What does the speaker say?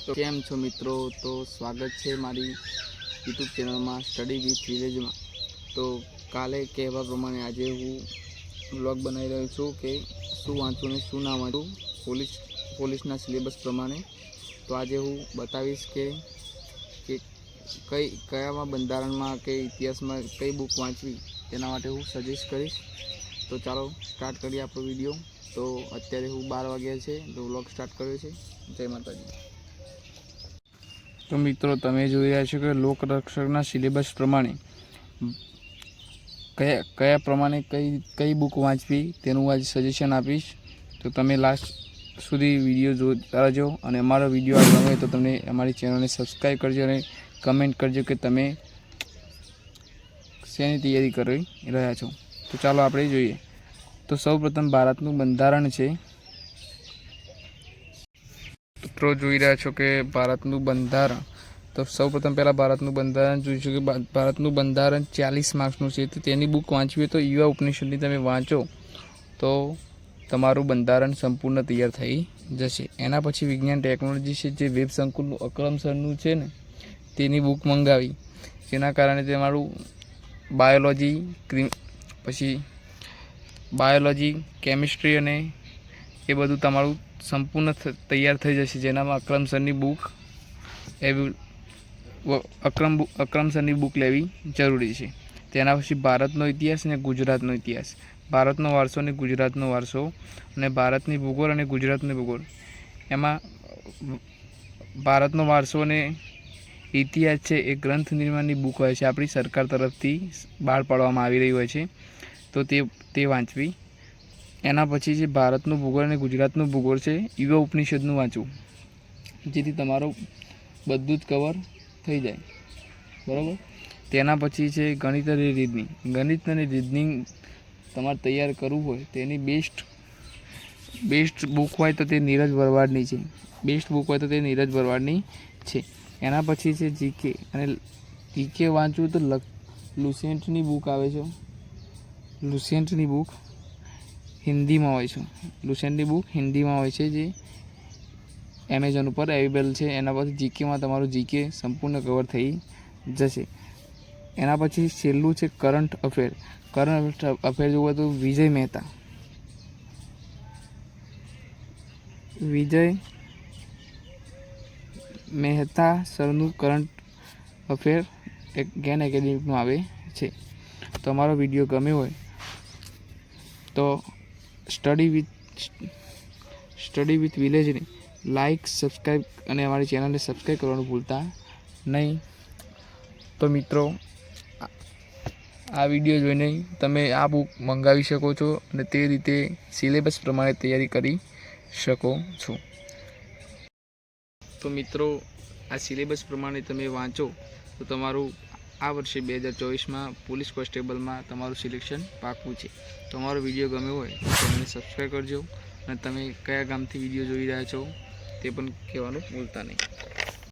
તો કેમ છો મિત્રો? તો સ્વાગત છે મારી યુટ્યુબ ચેનલમાં સ્ટડી વિથ વિલેજમાં। તો કાલે કહેવા પ્રમાણે આજે હું બ્લોગ બનાવી રહ્યો છું કે શું વાંચવું ને શું ના વાંચવું પોલીસના સિલેબસ પ્રમાણે। તો આજે હું બતાવીશ કે કયામાં બંધારણમાં કે ઇતિહાસમાં કઈ બુક વાંચવી તેના માટે હું સજેસ્ટ કરીશ। તો ચાલો સ્ટાર્ટ કરીએ આપણો વિડીયો। તો અત્યારે હું 12 વાગ્યા છે તો વ્લોગ સ્ટાર્ટ કર્યો છે। જય માતાજી। તો મિત્રો તમે જોઈ રહ્યા છો કે લોકરક્ષકના સિલેબસ પ્રમાણે કયા પ્રમાણે કઈ બુક વાંચવી તેનું આજે સજેશન આપીશ। તો તમે લાસ્ટ સુધી વિડીયો જોતા રહેજો અને અમારો વિડીયો ગમે તો તમને અમારી ચેનલને સબસ્ક્રાઈબ કરજો અને કમેન્ટ કરજો કે તમે શેની તૈયારી કરી રહ્યા છો। તો ચાલો આપણે જોઈએ। તો સૌપ્રથમ ભારતનું બંધારણ છે। મિત્રો જોઈ રહ્યા છો કે ભારતનું બંધારણ। તો સૌપ્રથમ પહેલાં ભારતનું બંધારણ જોઈશું કે ભારતનું બંધારણ 40 માર્ક્સનું છે। તો તેની બુક વાંચવી હોય તો યુવા ઉપનિષદની તમે વાંચો તો તમારું બંધારણ સંપૂર્ણ તૈયાર થઈ જશે। એના પછી વિજ્ઞાન ટેકનોલોજી છે, જે વેબ સંકુલનું અક્રમ સરનું છે ને તેની બુક મંગાવી, જેના કારણે તમારું બાયોલોજી કેમિસ્ટ્રી અને એ બધું તમારું સંપૂર્ણ તૈયાર થઈ જશે। જેનામાં અક્રમ સરની બુક અક્રમ સરની બુક લેવી જરૂરી છે। તેના પછી ભારતનો ઇતિહાસ અને ગુજરાતનો ઇતિહાસ, ભારતનો વારસો અને ગુજરાતનો વારસો, અને ભારતની ભૂગોળ અને ગુજરાતની ભૂગોળ। એમાં ભારતનો વારસો અને ઇતિહાસ છે એ ગ્રંથ નિર્માણની બુક હોય છે, આપણી સરકાર તરફથી બહાર પાડવામાં આવી રહી હોય છે, તો તે વાંચવી। એના પછી છે ભારતનું ભૂગોળ અને ગુજરાતનું ભૂગોળ છે, યુવા ઉપનિષદનું વાંચવું, જેથી તમારું બધું જ કવર થઈ જાય, બરાબર। તેના પછી છે ગણિત અને રીઝનિંગ। ગણિત અને રીઝનિંગ તમારે તૈયાર કરવું હોય તેની બેસ્ટ બુક હોય તો તે નીરજ ભરવાડની છે। એના પછી છે જીકે, અને જીકે વાંચવું તો લુસેન્ટની બુક આવે છે, લુસેન્ટની બુક હિન્દીમાં હોય છે, લુસેન્ટની બુક હિન્દીમાં હોય છે, જે એમેઝોન ઉપર અવેલેબલ છે। એના પછી જીકેમાં તમારું જીકે સંપૂર્ણ કવર થઈ જશે। એના પછી છેલ્લું છે કરંટ અફેર। કરંટ અફેર જોવા તો વિજય મહેતા સરનું કરંટ અફેર જ્ઞાન એકેડેમીનું આવે છે। તો અમારો વિડીયો ગમ્યો હોય તો સ્ટડી વિથ વિલેજને લાઈક, સબસ્ક્રાઈબ અને અમારી ચેનલને સબસ્ક્રાઈબ કરવાનું ભૂલતા નહીં। તો મિત્રો આ વિડીયો જોઈને તમે આ બુક મંગાવી શકો છો અને તે રીતે સિલેબસ પ્રમાણે તૈયારી કરી શકો છો। તો મિત્રો આ સિલેબસ પ્રમાણે તમે વાંચો તો તમારું આ વર્ષે 2024માં પોલીસ કોન્સ્ટેબલમાં તમારું સિલેક્શન પાક્કું છે। તો અમારો વિડીયો ગમ્યો હોય તો ચેનલને સબસ્ક્રાઈબ કરજો અને તમે કયા ગામથી વિડીયો જોઈ રહ્યા છો તે પણ કહેવાનું ભૂલતા નહીં।